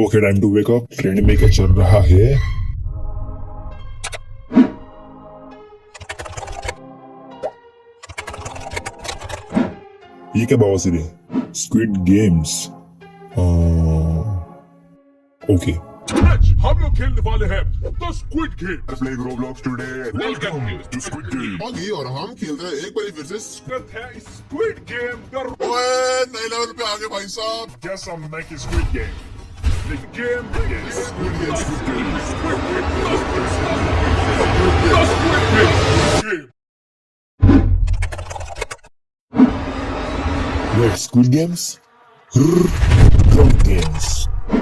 Okay, time to wake up. Trend में क्या चल रहा है? ये क्या बवासीर है? Squid Games. ओके। हम लोग खेलने वाले हैं the Squid Game. Playing Roblox today. Welcome To Squid Game. आगे और हम खेल रहे हैं एक बार फिर से। स्क्विड गेम ओए नए लेवल पे आगे भाई साहब। Guess I'm making Squid Game. The game is Squid Game, Squid Game. Squid Game. The Squid Game. Wait, Squid Games? Squid Games.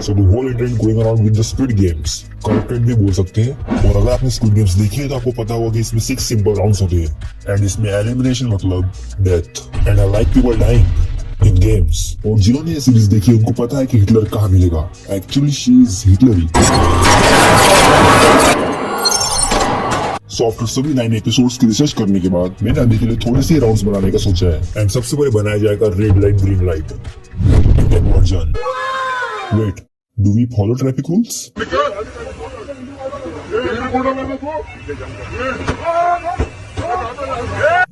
So the whole internet going around with the Squid Games. Corrupted भी बोल सकते हैं। और अगर आपने Squid Games देखी है तो आपको पता होगा कि इसमें 6 simple rounds होते हैं। And इसमें elimination मतलब death. And I like people dying in games. और जिन्होंने ये सीरीज देखी है उनको पता है कि हिटलर कहाँ मिलेगा। Actually she is Hitler. Software सभी 9 एपिसोड्स की रिसर्च करने के बाद मैंने अभी के लिए थोड़े से राउंड्स बनाने का सोचा है। एंड सबसे पहले बनाया जाएगा red light green light version. Wait, do we follow traffic rules?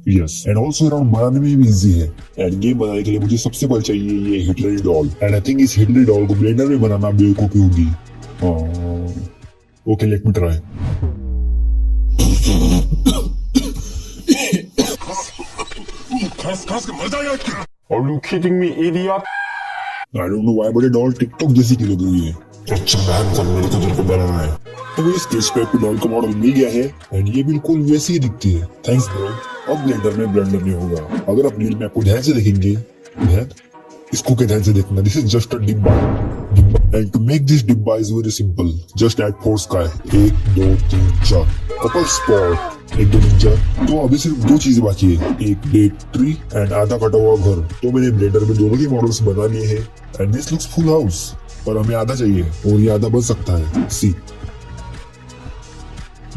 Yes, and also round बनाने में भी इजी है। एंड गेम बनाने के लिए मुझे सबसे पहले चाहिए ये हिटलरी डॉल। एंड आई थिंक इस हिटलरी डॉल को ब्लेंडर में बनाना बेवकूफी होगी। Okay, let me try. खास के मजा आया क्या? Are you kidding me, idiot? I don't know why, but ये डॉल टिकटॉक जैसी की लग रही है। अच्छा बैन कर मेरे को तेरे को बनाना है। तो इस केस पे डॉल का मॉडल मिल गया है एंड ये बिल्कुल वैसी ही दिखती है। Thanks bro. अब ब्लेंडर में ब्लेंडर नहीं होगा। अगर आप रील में आपको ध्यान से देखेंगे, ध्यान इसको के ध्यान से देखना। दिस इज जस्ट अ डिब्बा एंड टू मेक दिस डिब्बा is very simple. Just add 4 sky 1 2 3 4 couple spot एक दो निंजा। तो अभी सिर्फ 2 चीजें बाकी है, एक डेट ट्री एंड आधा कटा हुआ घर। तो मैंने ब्लेंडर में दोनों के मॉडल्स बना लिए हैं and this looks full house. पर हमें आधा चाहिए और ये आधा बन सकता है। See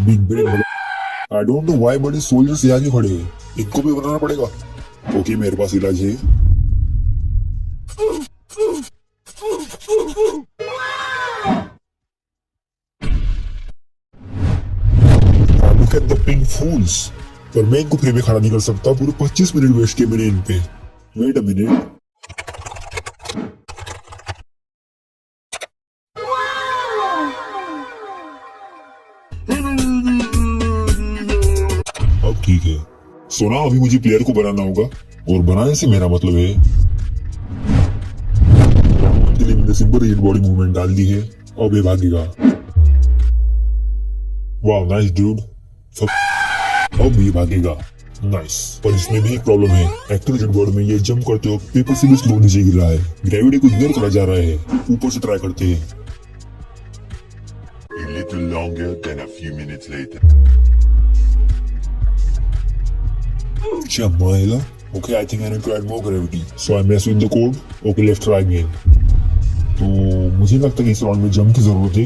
big brain. I don't know why but soldiers यहाँ क्यों खड़े हैं? इनको भी बनाना पड़ेगा। ओके, मेरे पास इलाज है। Look at the pink fools. पर मैं इनको फ्री में खड़ा नहीं कर सकता। पूरे 25 मिनट वेस्ट किए मैंने इन पे। Wait a minute. अब ठीक है। सोना अभी मुझे प्लेयर को बनाना होगा और बनाने से मेरा मतलब है मैंने सिंपल रिजिड बॉडी मूवमेंट डाल दी है। अब ये भागेगा। वाह नाइस डूड। अब ये भागेगा। नाइस। पर इसमें भी एक प्रॉब्लम है। एक्चुअली रिजिड बॉडी में ये जंप करते वक्त पेपर से भी स्लो नीचे गिर रहा है। ग्रेविटी को इग्नोर करा जा रहा है। ऊपर से ट्राई करते हैं। A little longer than a few minutes later. Jamila. Okay, I think I need to add more gravity. So I mess with the code. Okay, let's try again. तो मुझे लगता है कि इस राउंड में जंप की जरूरत है।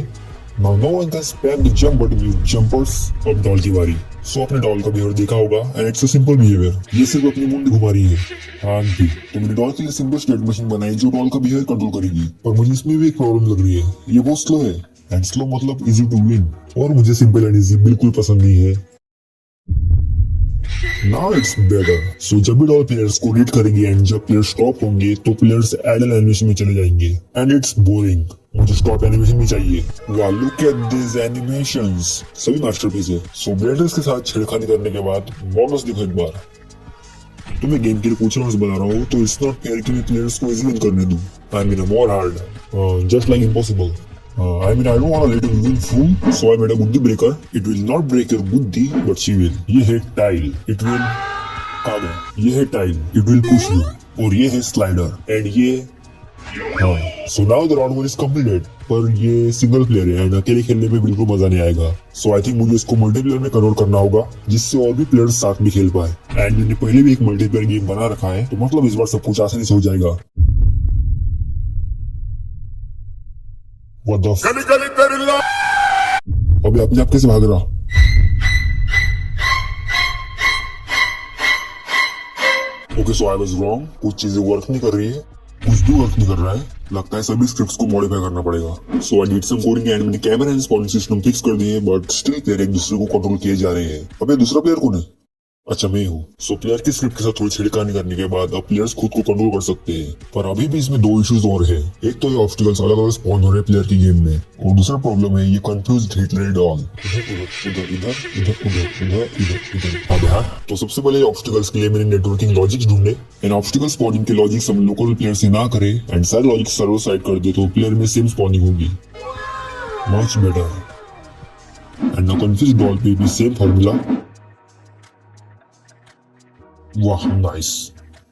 Now no one can spam the jump button with jumpers। अब डॉल की बारी। सो आपने डॉल का बिहेवियर देखा होगा and it's a simple behaviour. ये सिर्फ अपनी मुंड घुमा रही है। हाँ जी, तो मैंने डॉल के लिए सिंपल स्टेट मशीन बनाई जो डॉल का बिहेवियर कंट्रोल करेगी। पर मुझे इसमें भी एक प्रॉब्लम लग रही है। ये बहुत स्लो है एंड स्लो मतलब इजी टू विन। और मुझे सिंपल एंड इजी बिल्कुल पसंद नहीं है। Now it's better. So जब भी डॉल प्लेयर्स को रीड करेगी एंड जब प्लेयर स्टॉप होंगे तो प्लेयर्स एडल एनिमेशन में चले जाएंगे एंड इट्स बोरिंग। मुझे स्टॉप एनिमेशन भी चाहिए। वाह लुक एट दिस एनिमेशंस। सभी मास्टरपीस है। सो ब्लेंडर्स के साथ छेड़खानी करने के बाद बोनस देखो एक बार। तो मैं गेम के लिए कुछ राउंड्स बना रहा हूँ तो इट्स नॉट फेयर कि मैं प्लेयर्स को इजी विन करने दूं। I mean more hard just like impossible. I mean, I don't want to let you win fool, so I made a buddhi breaker. It will not break your buddhi, but she will. ये है tile. It will कहाँ गया? ये है tile. It will push you. और ये है slider. And ये हाँ. So now the round 1 is completed. पर ये सिंगल प्लेयर है and अकेले खेलने में बिल्कुल मजा नहीं आएगा. So I think मुझे इसको मल्टीप्लेयर में कन्वर्ट करना होगा जिससे और भी प्लेयर्स साथ में खेल पाए. And मैंने पहले भी एक मल्टीप्लेयर गेम बना रखा है तो मतलब इस बार सब कुछ आसानी से हो जाएगा. What the f- अबे अपने आप कैसे भाग रहा? Okay, so I was wrong. कुछ चीजें वर्क नहीं कर रही है कुछ भी वर्क नहीं कर रहा है, लगता है सभी स्क्रिप्ट्स को मॉडिफाई करना पड़ेगा। So I did some coding and मैंने camera and spotting system fix कर दिए, बट स्टिल प्लेयर एक दूसरे को कंट्रोल किए जा रहे हैं। अबे दूसरा प्लेयर कौन है? अच्छा मैं हूँ। सो प्लेयर की स्क्रिप्ट के साथ थोड़ी छिड़कानी करने के बाद अब प्लेयर्स खुद को कंट्रोल कर सकते हैं। पर अभी भी इसमें 2 इश्यूज और है। एक तो ये ऑब्स्टिकल्स अलग अलग स्पॉन हो रहे हैं प्लेयर की गेम में, और दूसरा प्रॉब्लम है ये कंफ्यूज्ड हिटलर डॉल। अब यार तो सबसे पहले ऑब्स्टिकल्स के लिए मैंने नेटवर्किंग लॉजिक्स ढूंढे एंड ऑब्स्टिकल स्पॉनिंग के लॉजिक्स हम लोकल प्लेयर से ना करे एंड सारे लॉजिक सर्वर साइड कर दे तो प्लेयर में सेम स्पॉनिंग होगी, मच बेटर। एंड ना कंफ्यूज्ड डॉल पे भी सेम फॉर्मूला। वाह नाइस।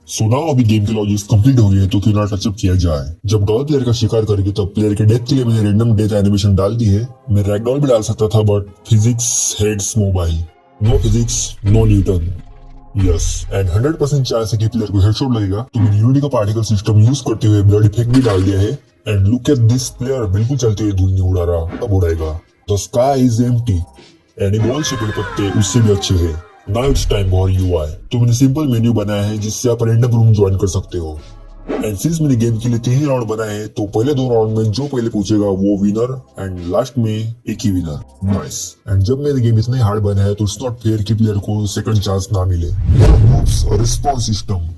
सो नाउ अभी गेम के लॉजिक्स कंप्लीट हो गए तो क्यों ना टचअप किया जाए। जब डॉल प्लेयर का शिकार करेगी तब प्लेयर के डेथ के लिए मैंने रैंडम डेथ एनिमेशन डाल दी है। मैं रैगडॉल भी डाल सकता था but physics hates mobile, no physics no Newton. Yes and 100% chance है कि प्लेयर को हेडशॉट लगेगा, तो मैंने यूनिटी का पार्टिकल सिस्टम यूज करते हुए ब्लड इफेक्ट भी डाल दिया है। And look at this player बिल्कुल चलते हुए धूल नहीं उड़ा रहा, कब उड़ाएगा। The sky is empty and ball से पेड़ पत्ते उससे भी अच्छे है। Now it's time for UI। तो मैंने सिंपल मेन्यू बनाया है जिससे आप रैंडम रूम ज्वाइन कर सकते हो। एंड सिंस मैंने गेम के लिए 3 ही राउंड बनाए हैं तो पहले 2 राउंड में जो पहले पूछेगा वो विनर एंड लास्ट में एक ही विनर। नाइस। एंड जब मेरे गेम इतने हार्ड बना है तो इट्स नॉट फेयर कि प्लेयर को सेकंड चांस ना मिले। मूव्स और रिस्पॉन्स सिस्टम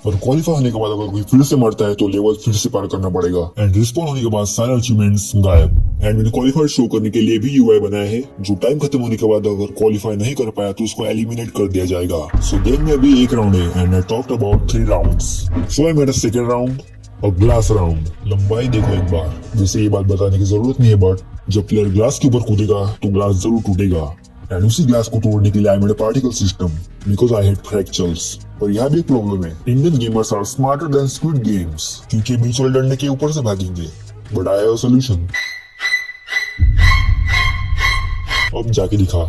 और क्वालिफाई होने के बाद अगर कोई फिर से मरता है तो लेवल फिर से पार करना पड़ेगा एंड रिस्पॉन्ड होने के बाद सारे अचीवमेंट्स गायब। एंड मैंने क्वालिफाइड शो करने के लिए भी UI बनाया है, जो टाइम खत्म होने के बाद अगर क्वालिफाई नहीं कर पाया तो उसको एलिमिनेट कर दिया जाएगा। सो गेम में अभी 1 राउंड है and I talked about 3 rounds. So I made a second round और ग्लास राउंड। लंबाई देखो एक बार, वैसे ये बात बताने की जरूरत नहीं है बट जब प्लेयर ग्लास के ऊपर कूदेगा तो ग्लास जरूर टूटेगा। एंड उसी ग्लास को तोड़ने के लिए I made a particle system because I had fractures. और यहाँ भी एक प्रॉब्लम है, Indian gamers are smarter than Squid Games, क्योंकि बीच वाले डंडे के ऊपर से भागेंगे। But I have a solution. अब जाके दिखा।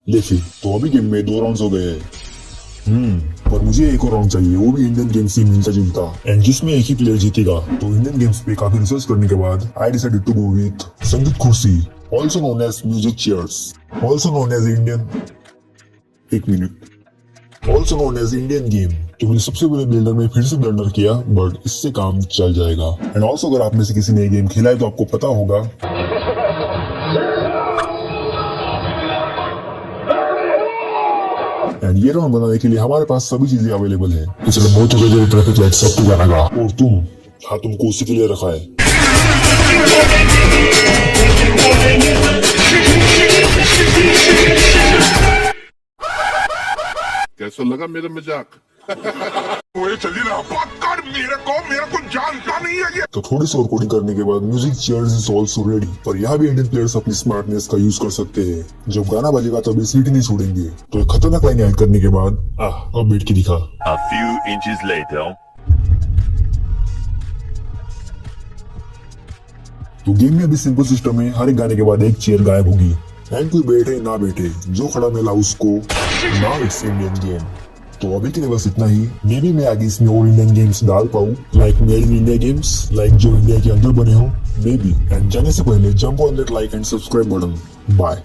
ले फिर तो अभी गेम में 2 राउंड्स हो गए हैं। पर मुझे एक और राउंड चाहिए, वो भी इंडियन गेम्स से मिलता जुलता एंड जिसमें एक ही प्लेयर जीतेगा। तो इंडियन गेम्स पे काफी रिसर्च करने के बाद I decided to go with sangeet kursi, also known as music chairs, also known as Indian, एक minute, also known as Indian game. तो मैंने सबसे पहले बिल्डर में फिर से ब्लंडर किया बट इससे काम चल जाएगा। एंड ऑल्सो अगर आप में से किसी ने गेम खेला है तो आपको पता होगा एंड ये राउंड बनाने के लिए हमारे पास सभी चीजें अवेलेबल है। इसलिए बहुत ही ट्रैफिक लाइट सब कुछ बनागा और तुमको उसी के लिए रखा है। कैसा लगा मेरा मजाक? चलिए ना बात कर, मेरे को जानता नहीं है ये। तो थोड़ी सी और कोडिंग करने के बाद music chairs is also ready. पर यहाँ भी इंडियन प्लेयर्स अपनी स्मार्टनेस का यूज कर सकते हैं। जब गाना बजेगा तब सीट नहीं छोड़ेंगे। तो एक खतरनाक लाइन ऐड करने के बाद अब बैठ के दिखा। A few inches later. तो गेम में अभी सिंपल सिस्टम है, हर एक गाने के बाद एक चेयर गायब होगी एंड कोई बैठे ना बैठे जो खड़ा मिला उसको। Now it's Indian game. तो अभी के लिए बस इतना ही। मे बी मैं आगे इसमें और इंडियन गेम्स डाल पाऊँ, like made in India games, like जो इंडिया के अंदर बने हो मे बी। एंड जाने से पहले jump on that like and subscribe button. Bye.